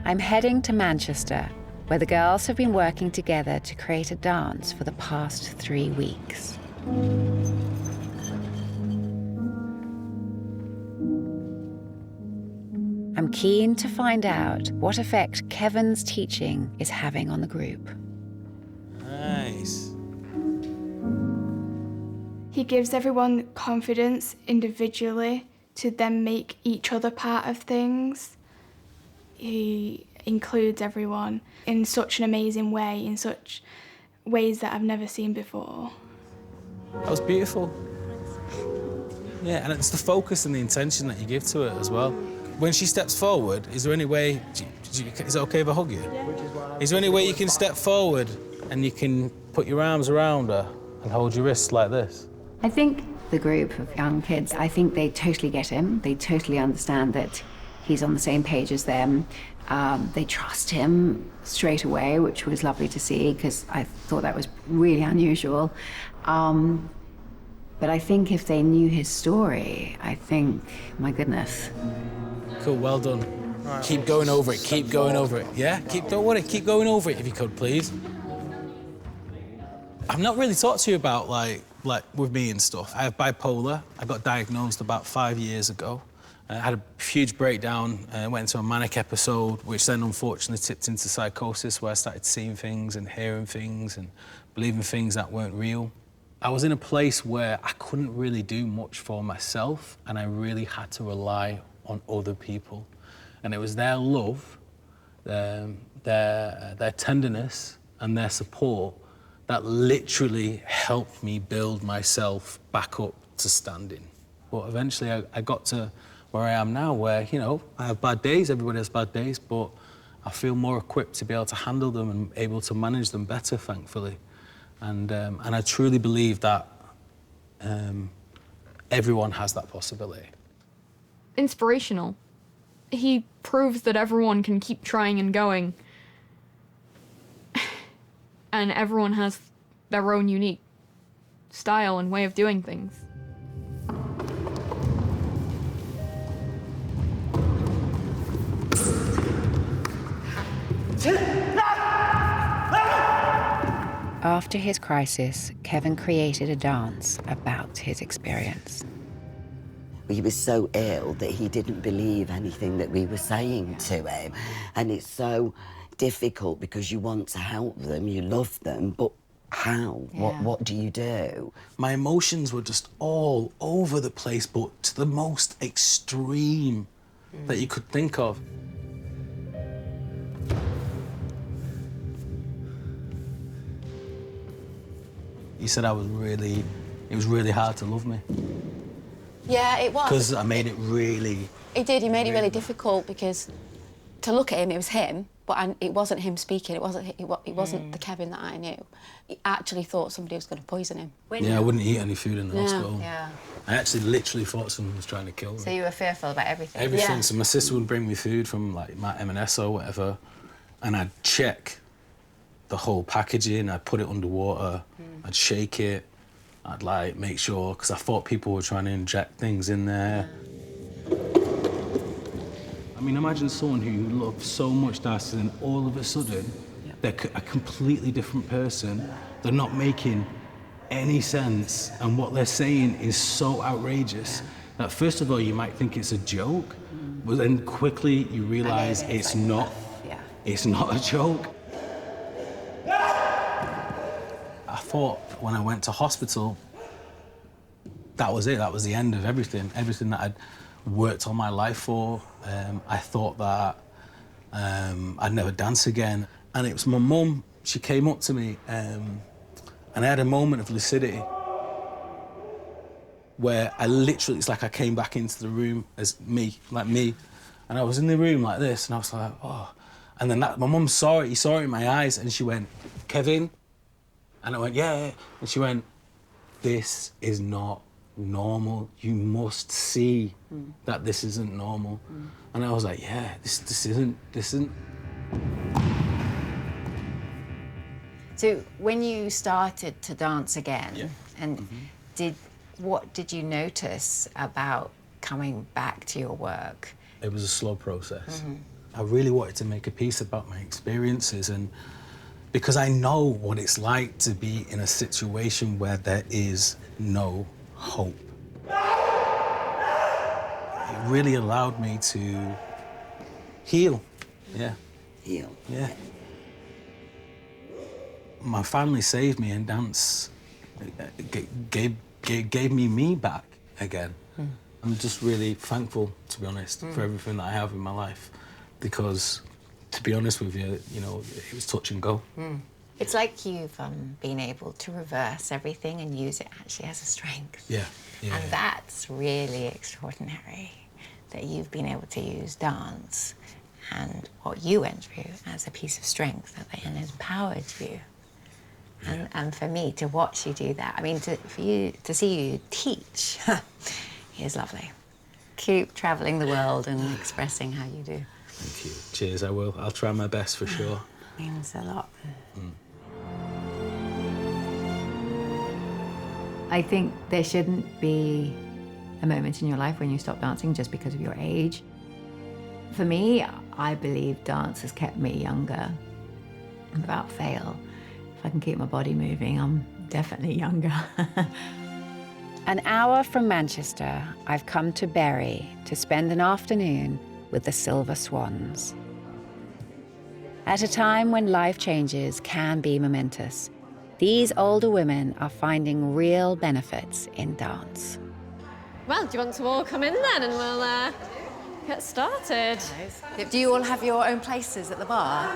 I'm heading to Manchester, where the girls have been working together to create a dance for the past 3 weeks. I'm keen to find out what effect Kevin's teaching is having on the group. Nice. He gives everyone confidence individually to then make each other part of things. He includes everyone in such an amazing way, in such ways that I've never seen before. That was beautiful. Yeah, and it's the focus and the intention that you give to it as well. When she steps forward, is there any way, is it okay if I hug you? Yeah. Is there any way you can step forward and you can put your arms around her and hold your wrists like this? I think the group of young kids, I think they totally get him. They totally understand that he's on the same page as them. They trust him straight away, which was lovely to see, because I thought that was really unusual. But I think if they knew his story, I think, my goodness. Cool, well done. Right, keep going over it, keep going over it. Yeah, don't worry, keep going over it if you could, please. I've not really talked to you about, like with me and stuff. I have bipolar. I got diagnosed about 5 years ago. I had a huge breakdown, went into a manic episode, which then unfortunately tipped into psychosis, where I started seeing things and hearing things and believing things that weren't real. I was in a place where I couldn't really do much for myself, and I really had to rely on other people. And it was their love, their tenderness and their support that literally helped me build myself back up to standing. But eventually I got to where I am now, where, you know, I have bad days, everybody has bad days, but I feel more equipped to be able to handle them and able to manage them better, thankfully. And I truly believe that everyone has that possibility. Inspirational. He proves that everyone can keep trying and going. And everyone has their own unique style and way of doing things. After his crisis, Kevin created a dance about his experience. He was so ill that he didn't believe anything that we were saying to him. And it's so difficult because you want to help them, you love them, but how? Yeah. What do you do? My emotions were just all over the place, but to the most extreme that you could think of. You said it was really hard to love me. Yeah, it was. Because I made it really... He did, he made it really difficult because to look at him, it was him, but it wasn't him speaking, it wasn't the Kevin that I knew. He actually thought somebody was going to poison him. Yeah, I wouldn't eat any food in the hospital. Yeah. I actually literally thought someone was trying to kill me. So you were fearful about everything? Everything. Yeah. So my sister would bring me food from like my M&S or whatever, and I'd check the whole packaging, I'd put it underwater, I'd shake it, I'd like make sure, because I thought people were trying to inject things in there. I mean, imagine someone who you love so much, Darcy, and all of a sudden, they're a completely different person. They're not making any sense, and what they're saying is so outrageous that first of all, you might think it's a joke, but then quickly you realise it's not. It's not a joke. I thought when I went to hospital, that was it, that was the end of everything that I'd worked all my life for. I thought that I'd never dance again. And it was my mum, she came up to me and I had a moment of lucidity where I literally, it's like I came back into the room as me, like me. And I was in the room like this and I was like, oh. And then my mum saw it, he saw it in my eyes and she went, Kevin? And I went, yeah. And she went, this is not normal. You must see that this isn't normal. And I was like, yeah, this isn't. So when you started to dance again, and what did you notice about coming back to your work? It was a slow process. I really wanted to make a piece about my experiences, and because I know what it's like to be in a situation where there is no hope. It really allowed me to heal. Yeah. Heal. Yeah. My family saved me, and dance gave me back again. I'm just really thankful, to be honest, for everything that I have in my life, because, to be honest with you, you know, it was touch and go. It's like you've been able to reverse everything and use it actually as a strength. Yeah. And that's really extraordinary, that you've been able to use dance and what you went through as a piece of strength that then empowered you. And for me, to watch you do that, I mean, to see you teach, is lovely. Keep travelling the world and expressing how you do. Thank you. Cheers, I will. I'll try my best for sure. Means a lot. I think there shouldn't be a moment in your life when you stop dancing just because of your age. For me, I believe dance has kept me younger, without fail. If I can keep my body moving, I'm definitely younger. An hour from Manchester, I've come to Bury to spend an afternoon with the Silver Swans. At a time when life changes can be momentous, these older women are finding real benefits in dance. Well, do you want to all come in then and we'll get started? Do you all have your own places at the bar?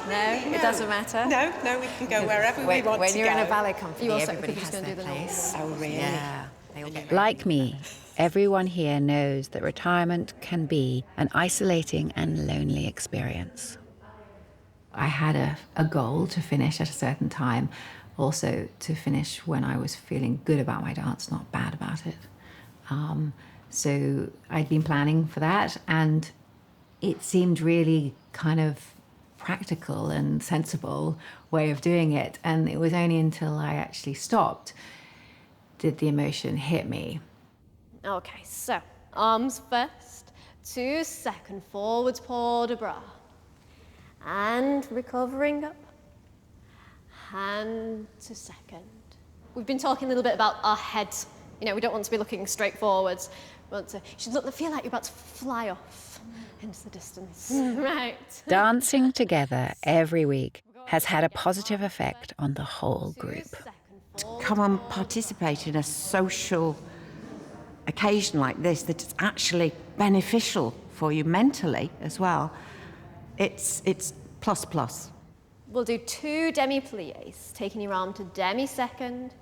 No, it doesn't matter? No, we can go wherever we want to go. When you're in a ballet company, You also everybody could has just go and their do the place. Oh, really? Yeah. They all get Like me, everyone here knows that retirement can be an isolating and lonely experience. I had a goal to finish at a certain time, also to finish when I was feeling good about my dance, not bad about it. So I'd been planning for that, and it seemed really kind of practical and sensible way of doing it. And it was only until I actually stopped did the emotion hit me. Okay, so arms first, 2 second, forwards port de bras. And recovering up. Hand to second. We've been talking a little bit about our heads. You know, we don't want to be looking straight forwards. We want to, you should feel like you're about to fly off into the distance. Right. Dancing together every week has had a positive effect on the whole group. Come and participate in a social occasion like this that is actually beneficial for you mentally as well. It's plus. We'll do 2 demi-pliés, taking your arm to demi-second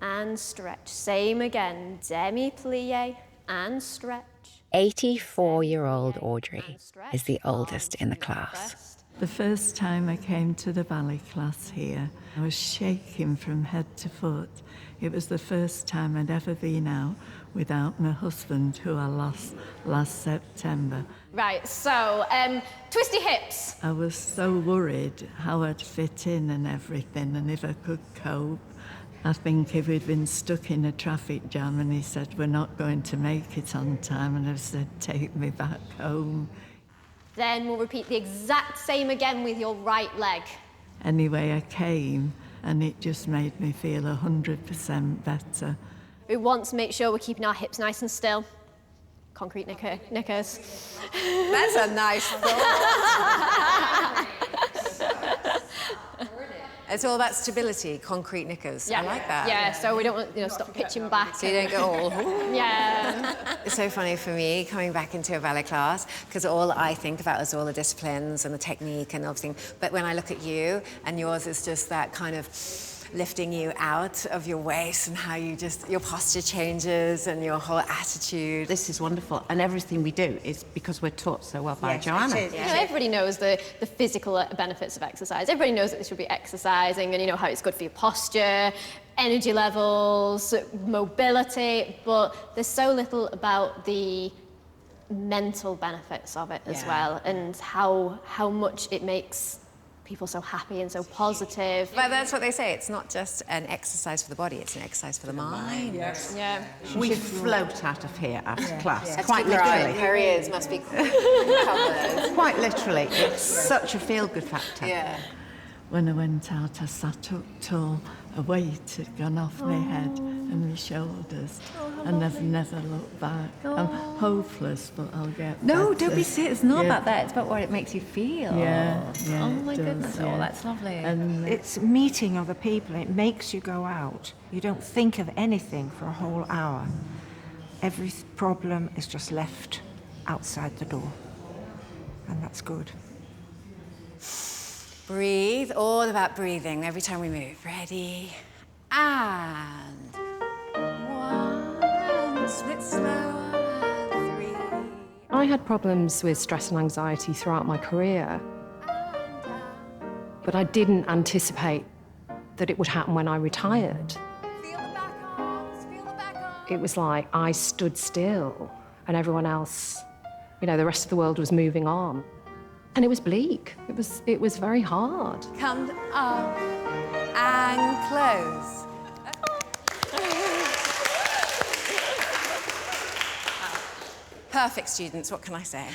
and stretch. Same again, demi-plié and stretch. 84-year-old Audrey is the oldest in the class. The first time I came to the ballet class here, I was shaking from head to foot. It was the first time I'd ever been out without my husband, who I lost last September. Right, so twisty hips. I was so worried how I'd fit in and everything, and if I could cope. I think if we'd been stuck in a traffic jam and he said, we're not going to make it on time, and I said, take me back home. Then we'll repeat the exact same again with your right leg. Anyway, I came, and it just made me feel 100% better. We want to make sure we're keeping our hips nice and still. Concrete knickers. That's a nice thought. It's all about stability, concrete knickers. Yeah. I like that. Yeah, so we don't want stop pitching back. So you don't go all... Yeah. It's so funny for me coming back into a ballet class, because all I think about is all the disciplines and the technique and everything. But when I look at you, and yours is just that kind of lifting you out of your waist, and how you just, your posture changes and your whole attitude. This is wonderful, and everything we do is because we're taught so well by Joanna. You know, everybody knows the physical benefits of exercise. Everybody knows that they should be exercising, and you know how it's good for your posture, energy levels, mobility, but there's so little about the mental benefits of it as well, and how much it makes people so happy and so positive. But that's what they say. It's not just an exercise for the body, it's an exercise for the mind. Yes. Yeah. We float out of here after class, Yeah. quite literally. Her ears must be covered. Quite literally. It's such a feel-good factor. Yeah. When I went out, I sat up tall. A weight had gone off my head and my shoulders, and I've never looked back. I'm hopeless, but I'll get No, better. don't be serious. It's not Yeah. about that. It's about what it makes you feel. Yeah, yeah, Oh my it does, goodness. yeah. Oh, that's lovely. And It's meeting other people. It makes you go out. You don't think of anything for a whole hour. Every problem is just left outside the door. And that's good. Breathe, all about breathing every time we move. Ready? And one, split slow, and three. I had problems with stress and anxiety throughout my career, but I didn't anticipate that it would happen when I retired. Feel the back arms, feel the back arms. It was like I stood still and everyone else, you know, the rest of the world was moving on. And it was bleak. It was very hard. Come up and close. Perfect students, what can I say?